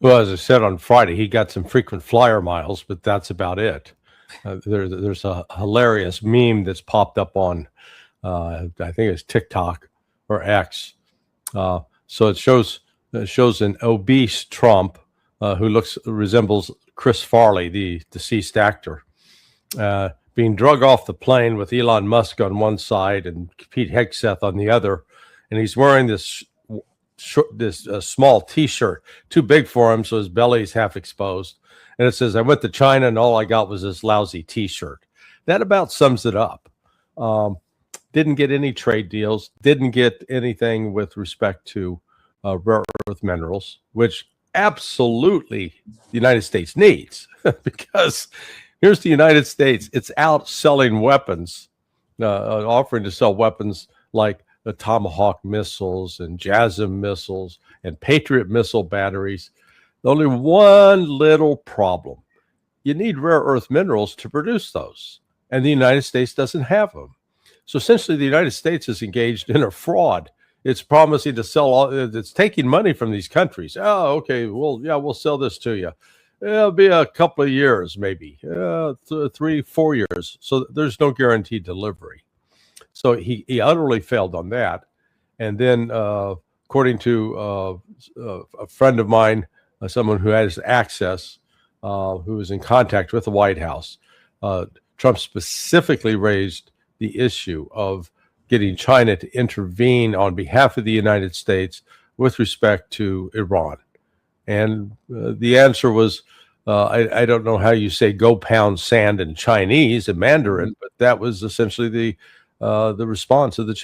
Well, as I said on Friday, he got some frequent flyer miles, but that's about it. There's a hilarious meme that's popped up on, I think it's TikTok or X. So it shows an obese Trump who resembles Chris Farley, the deceased actor, being drug off the plane with Elon Musk on one side and Pete Hegseth on the other, and he's wearing this small T-shirt, too big for him, so his belly's half exposed. And it says, "I went to China, and all I got was this lousy T-shirt." That about sums it up. Didn't get any trade deals. Didn't get anything with respect to rare earth minerals, which absolutely the United States needs, because here's the United States. It's out selling weapons, offering to sell weapons like the Tomahawk missiles and JASSM missiles and Patriot missile batteries. Only one little problem. You need rare earth minerals to produce those, and the United States doesn't have them. So essentially, the United States is engaged in a fraud. It's promising to sell it's taking money from these countries. Oh, okay, we'll sell this to you. It'll be a couple of years, maybe 3, 4 years. So there's no guaranteed delivery. So he utterly failed on that. And then, according to a friend of mine, someone who has access, who was in contact with the White House, Trump specifically raised the issue of getting China to intervene on behalf of the United States with respect to Iran. And the answer was, I don't know how you say "go pound sand" in Chinese and Mandarin, but that was essentially the response of of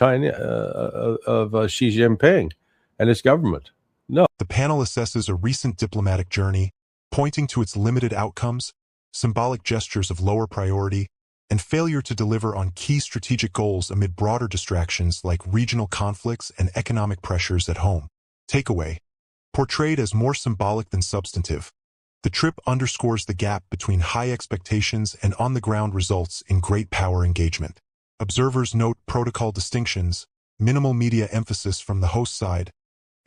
Xi Jinping and his government. No. The panel assesses a recent diplomatic journey, pointing to its limited outcomes, symbolic gestures of lower priority, and failure to deliver on key strategic goals amid broader distractions like regional conflicts and economic pressures at home. Takeaway: portrayed as more symbolic than substantive, the trip underscores the gap between high expectations and on-the-ground results in great power engagement. Observers note protocol distinctions, minimal media emphasis from the host side,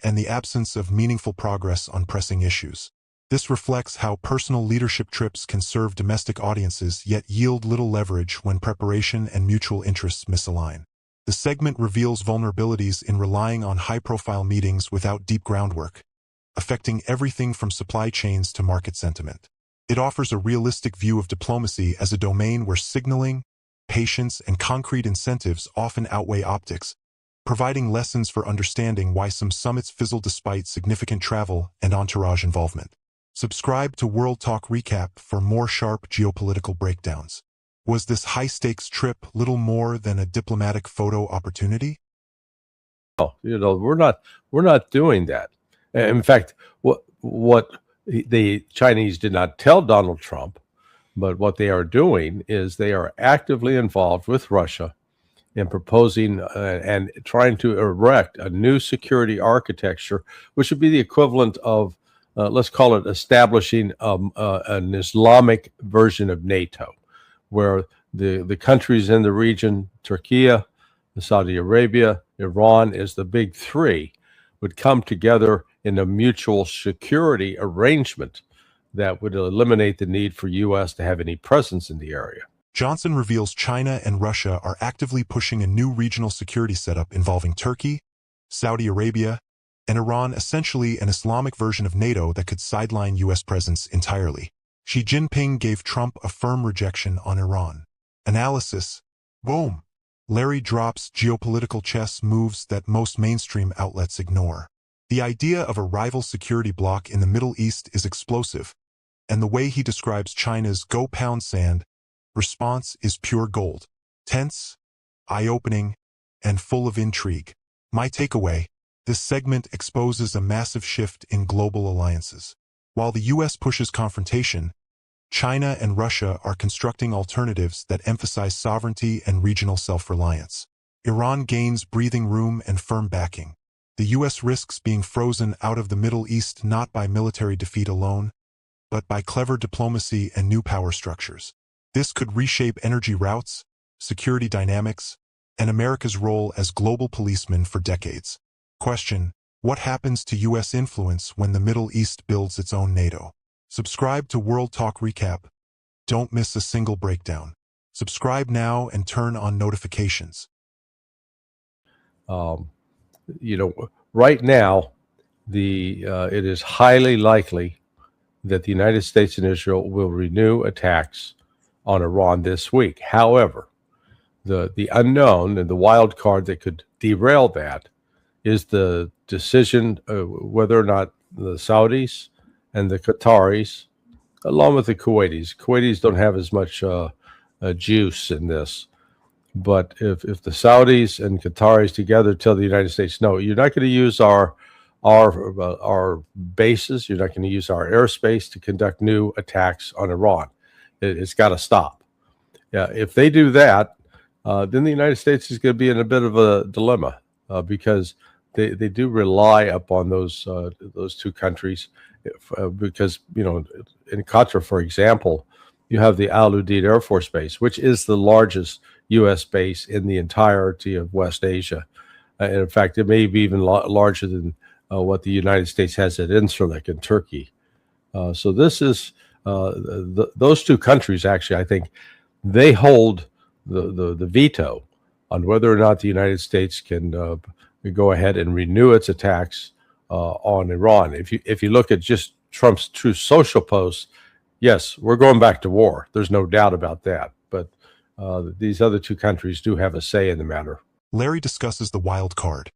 and the absence of meaningful progress on pressing issues. This reflects how personal leadership trips can serve domestic audiences yet yield little leverage when preparation and mutual interests misalign. The segment reveals vulnerabilities in relying on high-profile meetings without deep groundwork, affecting everything from supply chains to market sentiment. It offers a realistic view of diplomacy as a domain where signaling, patience, and concrete incentives often outweigh optics, providing lessons for understanding why some summits fizzle despite significant travel and entourage involvement. Subscribe to World Talk Recap for more sharp geopolitical breakdowns. Was this high-stakes trip little more than a diplomatic photo opportunity? Oh, we're not doing that. In fact, what the Chinese did not tell Donald Trump, but what they are doing is they are actively involved with Russia in proposing and trying to erect a new security architecture, which would be the equivalent of, let's call it, establishing an Islamic version of NATO, where the countries in the region, Turkey, Saudi Arabia, Iran, is the big three, would come together in a mutual security arrangement that would eliminate the need for U.S. to have any presence in the area. Johnson reveals China and Russia are actively pushing a new regional security setup involving Turkey, Saudi Arabia, and Iran, essentially an Islamic version of NATO that could sideline U.S. presence entirely. Xi Jinping gave Trump a firm rejection on Iran. Analysis: boom. Larry drops geopolitical chess moves that most mainstream outlets ignore. The idea of a rival security bloc in the Middle East is explosive, and the way he describes China's "go pound sand" response is pure gold. Tense, eye-opening, and full of intrigue. My takeaway: this segment exposes a massive shift in global alliances. While the U.S. pushes confrontation, China and Russia are constructing alternatives that emphasize sovereignty and regional self-reliance. Iran gains breathing room and firm backing. The U.S. risks being frozen out of the Middle East not by military defeat alone, but by clever diplomacy and new power structures. This could reshape energy routes, security dynamics, and America's role as global policeman for decades. Question: What happens to U.S. influence when the Middle East builds its own NATO? Subscribe to World Talk Recap. Don't miss a single breakdown. Subscribe now and turn on notifications. Right now, it is highly likely that the United States and Israel will renew attacks on Iran this week. However, the unknown and the wild card that could derail that is the decision whether or not the Saudis and the Qataris, along with the Kuwaitis don't have as much juice in this. But if the Saudis and Qataris together tell the United States, no, you're not going to use our bases, you're not going to use our airspace to conduct new attacks on Iran. It's got to stop. Yeah, if they do that, then the United States is going to be in a bit of a dilemma because they do rely upon those two countries. Because, in Qatar, for example, you have the Al Udeid Air Force Base, which is the largest U.S. base in the entirety of West Asia. And in fact, it may be even larger than what the United States has at Incirlik in Turkey. So this is those two countries, actually, I think they hold the veto on whether or not the United States can go ahead and renew its attacks on Iran. If you look at just Trump's Truth Social posts, yes, we're going back to war. There's no doubt about that. But these other two countries do have a say in the matter. Larry discusses the wild card.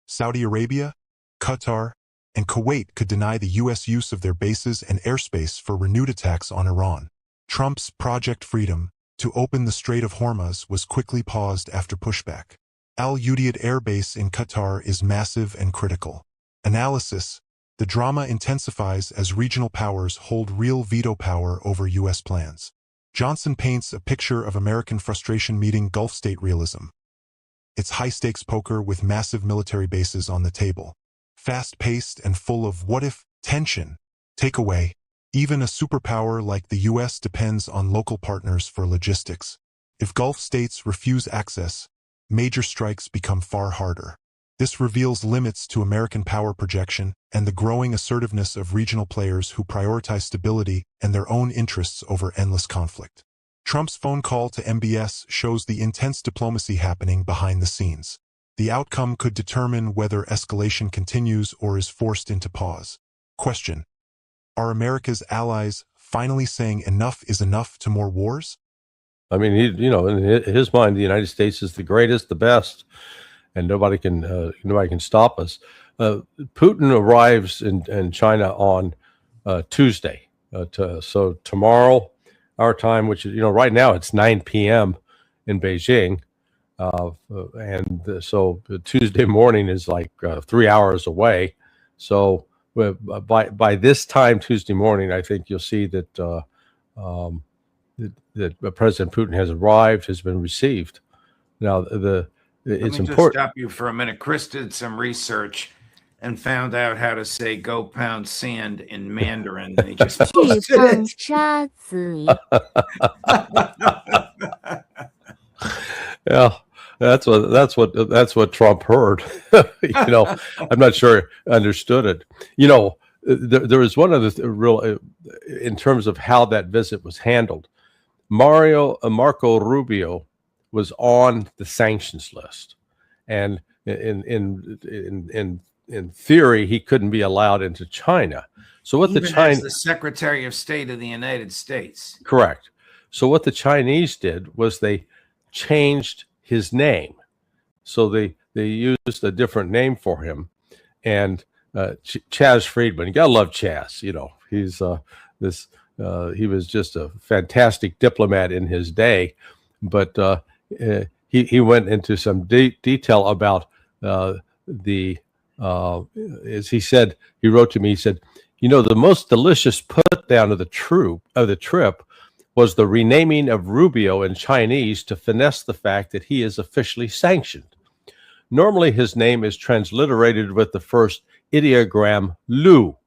Saudi Arabia, Qatar, and Kuwait could deny the U.S. use of their bases and airspace for renewed attacks on Iran. Trump's Project Freedom to open the Strait of Hormuz was quickly paused after pushback. Al Udeid Air Base in Qatar is massive and critical. Analysis: the drama intensifies as regional powers hold real veto power over U.S. plans. Johnson paints a picture of American frustration meeting Gulf state realism. It's high-stakes poker with massive military bases on the table. Fast-paced and full of what-if tension. Takeaway: even a superpower like the U.S. depends on local partners for logistics. If Gulf states refuse access, major strikes become far harder. This reveals limits to American power projection and the growing assertiveness of regional players who prioritize stability and their own interests over endless conflict. Trump's phone call to MBS shows the intense diplomacy happening behind the scenes. The outcome could determine whether escalation continues or is forced into pause. Question: are America's allies finally saying enough is enough to more wars? I mean, in his mind, the United States is the greatest, the best, and nobody can stop us. Putin arrives in China on Tuesday. So tomorrow, our time, which is right now it's 9 p.m. in Beijing, and so Tuesday morning is like 3 hours away. So by this time Tuesday morning, I think you'll see that that President Putin has arrived, has been received. Now it's important. Just stop you for a minute. Chris did some research and found out how to say "go pound sand" in Mandarin. They just posted it. Yeah, that's what Trump heard. I'm not sure I understood it. There was one other real in terms of how that visit was handled. Marco Rubio was on the sanctions list, and in theory, he couldn't be allowed into China. So what Even as the Secretary of State of the United States. Correct. So what the Chinese did was they changed his name. So they used a different name for him, and Chaz Friedman. You gotta love Chaz. He's he was just a fantastic diplomat in his day, but he went into some detail about as he said, he wrote to me, he said, the most delicious put down of the trip was the renaming of Rubio in Chinese to finesse the fact that he is officially sanctioned. Normally his name is transliterated with the first ideogram Lu,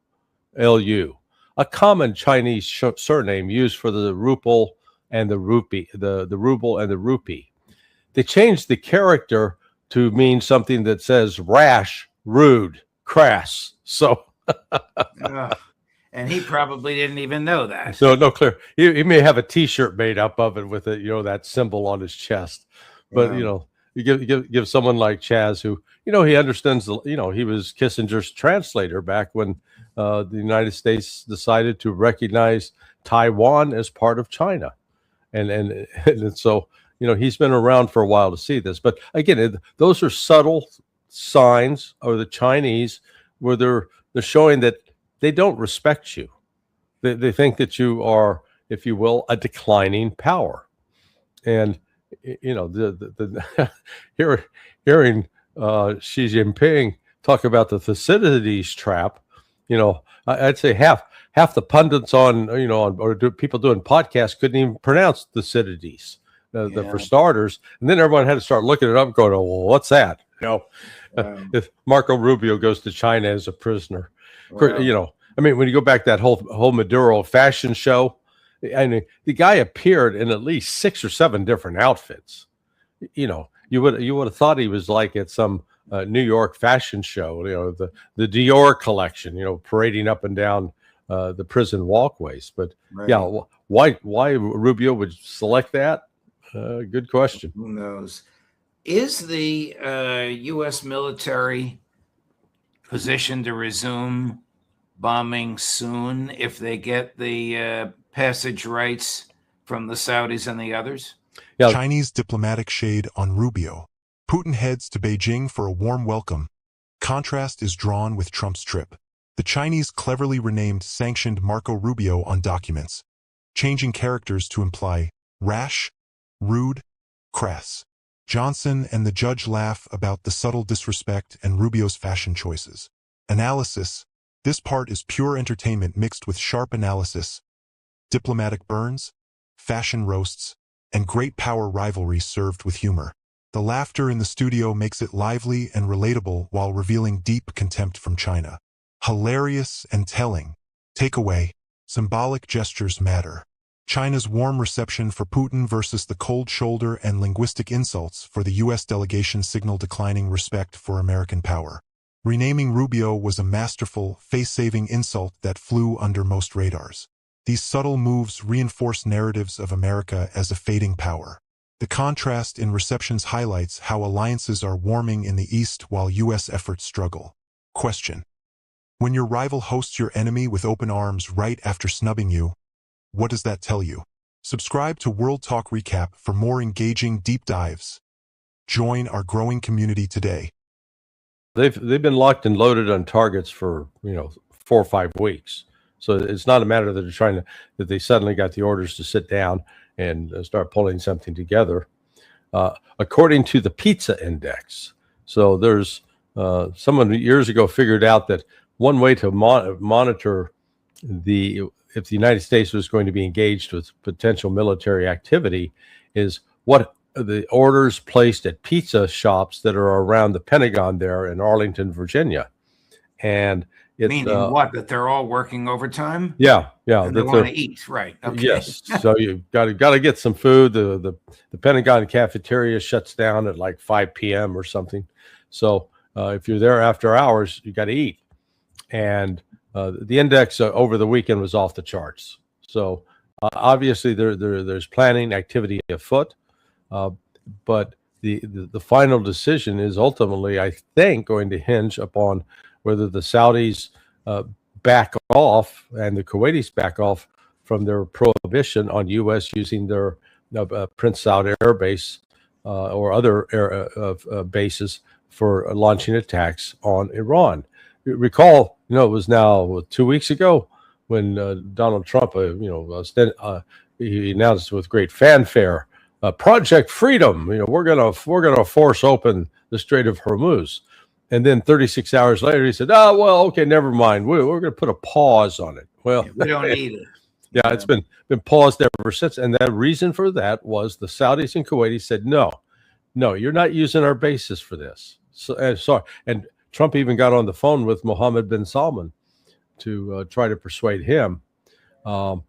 L-U, a common Chinese surname used for the ruble and the rupee, the ruble and the rupee. They changed the character to mean something that says rash, rude, crass. So and he probably didn't even know that. no clear. He may have a T-shirt made up of it with it, that symbol on his chest. But Wow. you give someone like Chaz, who he understands. He was Kissinger's translator back when the United States decided to recognize Taiwan as part of China, and so he's been around for a while to see this. But again, those are subtle signs of the Chinese where they're showing that they don't respect you. They think that you are, if you will, a declining power. And hearing Xi Jinping talk about the Thucydides trap, I'd say half the pundits or people doing podcasts couldn't even pronounce Thucydides, for starters. And then everyone had to start looking it up, going, "Oh, well, what's that?" If Marco Rubio goes to China as a prisoner, Wow. I mean, when you go back that whole Maduro fashion show, I mean, the guy appeared in at least 6 or 7 different outfits. You would have thought he was like at some New York fashion show, the Dior collection, parading up and down the prison walkways. But Right. why Rubio would select that? Good question. Who knows? Is the U.S. military positioned to resume bombing soon if they get the passage rights from the Saudis and the others? Yeah. Chinese diplomatic shade on Rubio. Putin heads to Beijing for a warm welcome. Contrast is drawn with Trump's trip. The Chinese cleverly renamed sanctioned Marco Rubio on documents, changing characters to imply rash, rude, crass. Johnson and the judge laugh about the subtle disrespect and Rubio's fashion choices. Analysis. This part is pure entertainment mixed with sharp analysis. Diplomatic burns, fashion roasts, and great power rivalry served with humor. The laughter in the studio makes it lively and relatable while revealing deep contempt from China. Hilarious and telling. Takeaway. Symbolic gestures matter. China's warm reception for Putin versus the cold shoulder and linguistic insults for the U.S. delegation signal declining respect for American power. Renaming Rubio was a masterful, face-saving insult that flew under most radars. These subtle moves reinforce narratives of America as a fading power. The contrast in receptions highlights how alliances are warming in the East while U.S. efforts struggle. Question. When your rival hosts your enemy with open arms right after snubbing you, what does that tell you? Subscribe to World Talk Recap for more engaging deep dives. Join our growing community today. They've been locked and loaded on targets for 4 or 5 weeks. So it's not a matter that they suddenly got the orders to sit down and start pulling something together. According to the Pizza Index, so there's someone years ago figured out that one way to monitor if the United States was going to be engaged with potential military activity is what the orders placed at pizza shops that are around the Pentagon there in Arlington, Virginia. And meaning what? That they're all working overtime? Yeah. And they want to eat, right? Okay. Yes. So you got to get some food. The Pentagon cafeteria shuts down at like 5 p.m. or something. So if you're there after hours, you got to eat. And the index over the weekend was off the charts. So obviously there's planning activity afoot. But the final decision is ultimately, I think, going to hinge upon whether the Saudis back off and the Kuwaitis back off from their prohibition on U.S. using their Prince Saud Air Base or other air bases for launching attacks on Iran. Recall, it was now 2 weeks ago when Donald Trump, he announced with great fanfare, Project Freedom. We're gonna force open the Strait of Hormuz. And then 36 hours later, he said, "Oh, well, okay, never mind. We're going to put a pause on it." Well, we don't need it. Yeah, it's been paused ever since. And the reason for that was the Saudis and Kuwaitis said, no, you're not using our bases for this. So, sorry. And Trump even got on the phone with Mohammed bin Salman to try to persuade him. The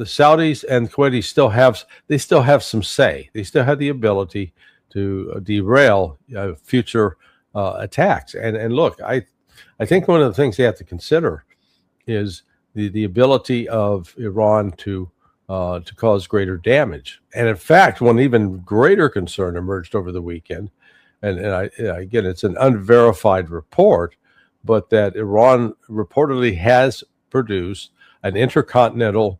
Saudis and Kuwaitis still have some say. They still have the ability to derail future attacks. And look, I think one of the things they have to consider is the ability of Iran to cause greater damage. And in fact, one even greater concern emerged over the weekend, and again, it's an unverified report, but that Iran reportedly has produced an intercontinental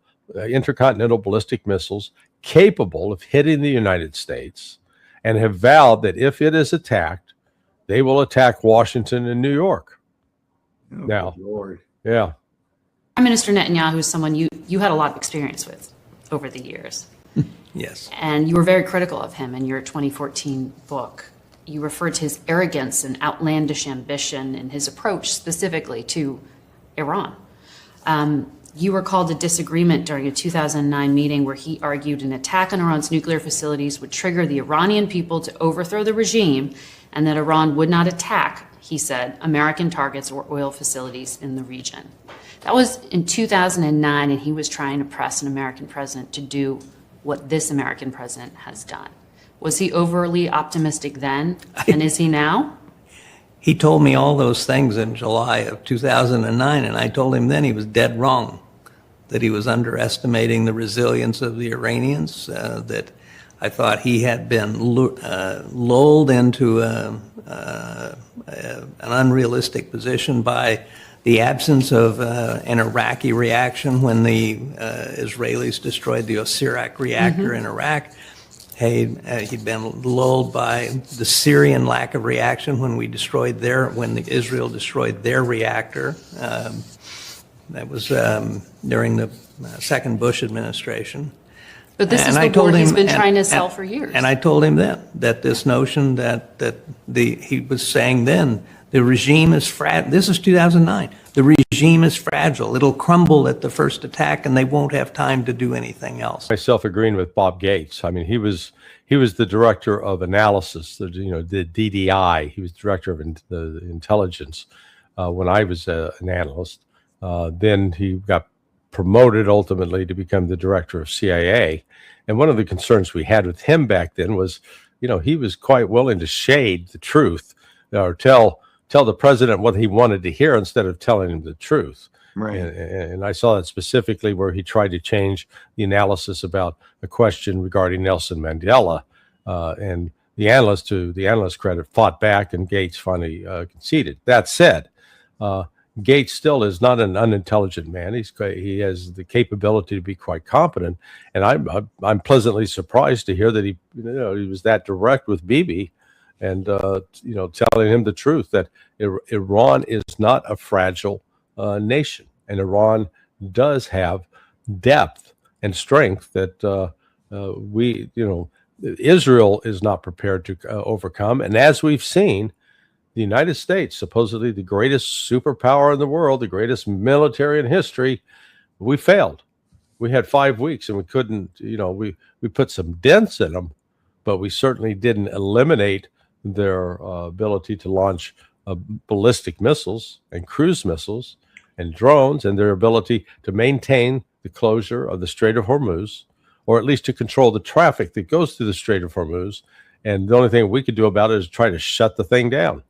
ballistic missiles capable of hitting the United States, and have vowed that if it is attacked, they will attack Washington and New York. Oh, now, good Lord. Yeah. Prime Minister Netanyahu is someone you had a lot of experience with over the years. Yes. And you were very critical of him in your 2014 book. You referred to his arrogance and outlandish ambition in his approach specifically to Iran. You recalled a disagreement during a 2009 meeting where he argued an attack on Iran's nuclear facilities would trigger the Iranian people to overthrow the regime, and that Iran would not attack, he said, American targets or oil facilities in the region. That was in 2009, and he was trying to press an American president to do what this American president has done. Was he overly optimistic then, and is he now? He told me all those things in July of 2009, and I told him then he was dead wrong, that he was underestimating the resilience of the Iranians, that I thought he had been lulled into an unrealistic position by the absence of an Iraqi reaction when the Israelis destroyed the Osirak reactor in Iraq. He'd been lulled by the Syrian lack of reaction when Israel destroyed their reactor. That was during the second Bush administration. But this is the war he's been trying to sell for years. And I told him then that this notion he was saying then, the regime is fragile. This is 2009. The regime is fragile. It'll crumble at the first attack, and they won't have time to do anything else. Myself agreeing with Bob Gates. I mean, he was the director of analysis, the DDI. He was director of the intelligence when I was an analyst. Then he got promoted ultimately to become the director of CIA. And one of the concerns we had with him back then was, he was quite willing to shade the truth or tell the president what he wanted to hear instead of telling him the truth. Right. And I saw that specifically where he tried to change the analysis about a question regarding Nelson Mandela. And the analyst, to the analyst's credit, fought back, and Gates finally conceded. That said, Gates still is not an unintelligent man. He has the capability to be quite competent, and I'm pleasantly surprised to hear that he was that direct with Bibi, and telling him the truth that Iran is not a fragile nation, and Iran does have depth and strength that Israel is not prepared to overcome. And as we've seen, the United States, supposedly the greatest superpower in the world, the greatest military in history, we failed. We had 5 weeks, and we couldn't, we put some dents in them, but we certainly didn't eliminate their ability to launch ballistic missiles and cruise missiles and drones, and their ability to maintain the closure of the Strait of Hormuz, or at least to control the traffic that goes through the Strait of Hormuz. And the only thing we could do about it is try to shut the thing down.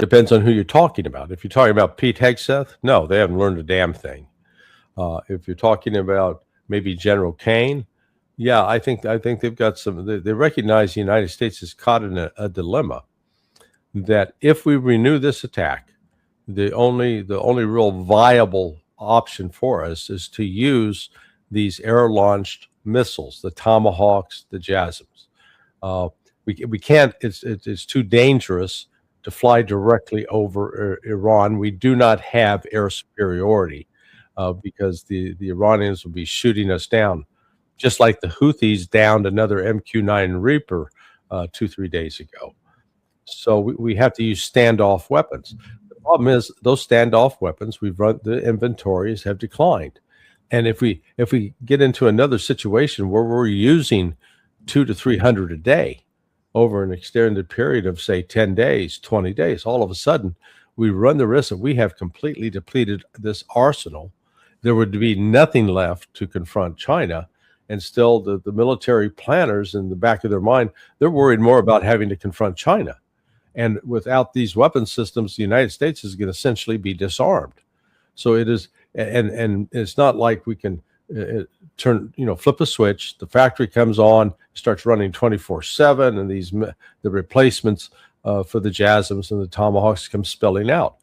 Depends on who you're talking about. If you're talking about Pete Hegseth, no, they haven't learned a damn thing. If you're talking about maybe General Kane, yeah, I think they've got some. They recognize the United States is caught in a dilemma, that if we renew this attack, the only real viable option for us is to use these air-launched missiles, the Tomahawks, the JASSMs. We can't. It's too dangerous to fly directly over Iran. We do not have air superiority because the Iranians will be shooting us down, just like the Houthis downed another MQ-9 Reaper 2-3 days ago. So we have to use standoff weapons. The problem is those standoff weapons, the inventories have declined. And if we get into another situation where we're using 200 to 300 a day over an extended period of, say, 10 days, 20 days, all of a sudden we run the risk that we have completely depleted this arsenal. There would be nothing left to confront China. And still the military planners, in the back of their mind, they're worried more about having to confront China. And without these weapon systems, the United States is going to essentially be disarmed. So it is, and it's not like we can flip a switch, the factory comes on, starts running 24/7, and the replacements for the JASSMs and the Tomahawks come spilling out.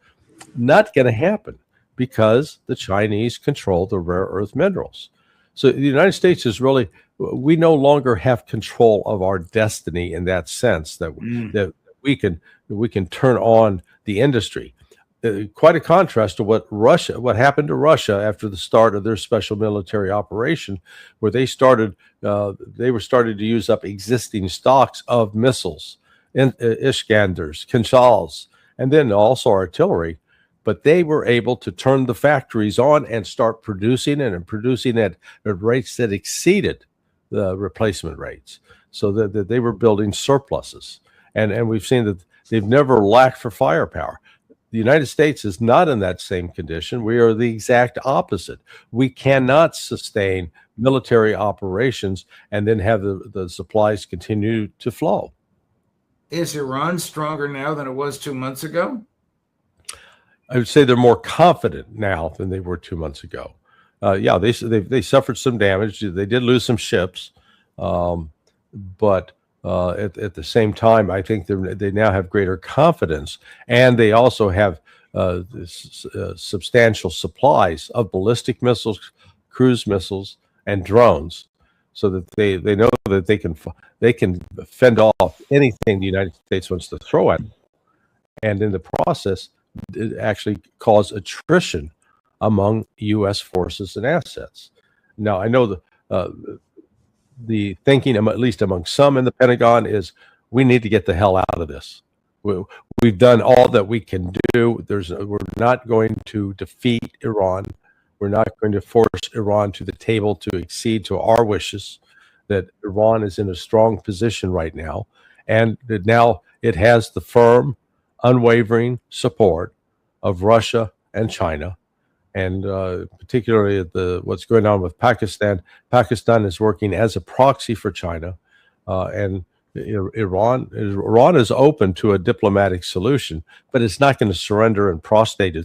Not going to happen because the Chinese control the rare earth minerals. So the United States is really, we no longer have control of our destiny in that sense that we can turn on the industry. Quite a contrast to what happened to Russia after the start of their special military operation, where they were starting to use up existing stocks of missiles, Iskanders, Kinzhals, and then also artillery. But they were able to turn the factories on and start producing and producing at rates that exceeded the replacement rates, so that they were building surpluses. And we've seen that they've never lacked for firepower. The United States is not in that same condition. We are the exact opposite. We cannot sustain military operations and then have the supplies continue to flow. Is Iran stronger now than it was 2 months ago? I would say they're more confident now than they were 2 months ago. They suffered some damage. They did lose some ships, but at the same time, I think they now have greater confidence, and they also have substantial supplies of ballistic missiles, cruise missiles, and drones, so that they know that they can fend off anything the United States wants to throw at them, and in the process, it actually cause attrition among U.S. forces and assets. Now, I know the thinking, at least among some in the Pentagon, is we need to get the hell out of this. We've done all that we can do. We're not going to defeat Iran. We're not going to force Iran to the table to accede to our wishes. That Iran is in a strong position right now, and that now it has the firm, unwavering support of Russia and China, and particularly what's going on with Pakistan. Pakistan is working as a proxy for China, and Iran is open to a diplomatic solution, but it's not going to surrender and prostrate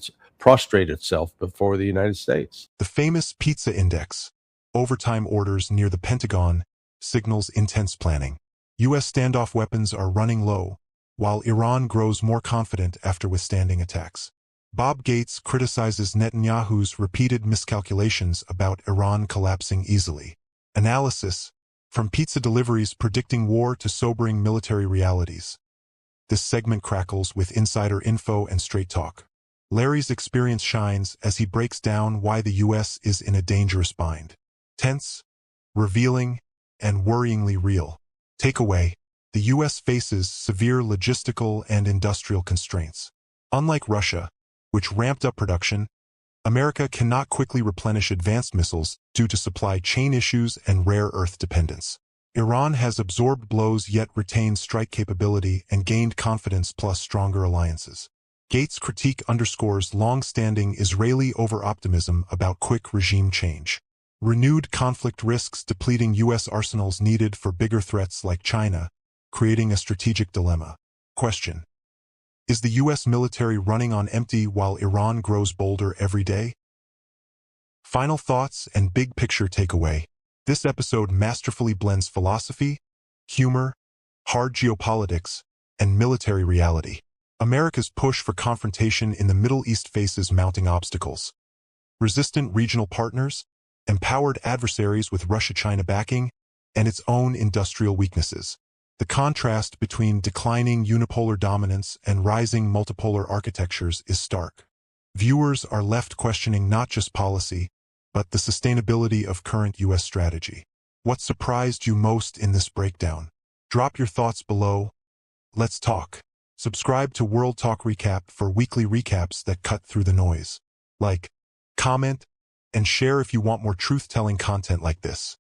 itself before the United States. The famous pizza index, overtime orders near the Pentagon, signals intense planning. U.S. standoff weapons are running low, while Iran grows more confident after withstanding attacks. Bob Gates criticizes Netanyahu's repeated miscalculations about Iran collapsing easily. Analysis, from pizza deliveries predicting war to sobering military realities. This segment crackles with insider info and straight talk. Larry's experience shines as he breaks down why the U.S. is in a dangerous bind. Tense, revealing, and worryingly real. Takeaway: the U.S. faces severe logistical and industrial constraints. Unlike Russia, which ramped up production, America cannot quickly replenish advanced missiles due to supply chain issues and rare earth dependence. Iran has absorbed blows yet retained strike capability and gained confidence plus stronger alliances. Gates' critique underscores long-standing Israeli over-optimism about quick regime change. Renewed conflict risks depleting U.S. arsenals needed for bigger threats like China, creating a strategic dilemma. Question: is the U.S. military running on empty while Iran grows bolder every day? Final thoughts and big picture takeaway. This episode masterfully blends philosophy, humor, hard geopolitics, and military reality. America's push for confrontation in the Middle East faces mounting obstacles. Resistant regional partners, empowered adversaries with Russia-China backing, and its own industrial weaknesses. The contrast between declining unipolar dominance and rising multipolar architectures is stark. Viewers are left questioning not just policy, but the sustainability of current U.S. strategy. What surprised you most in this breakdown? Drop your thoughts below. Let's talk. Subscribe to World Talk Recap for weekly recaps that cut through the noise. Like, comment, and share if you want more truth-telling content like this.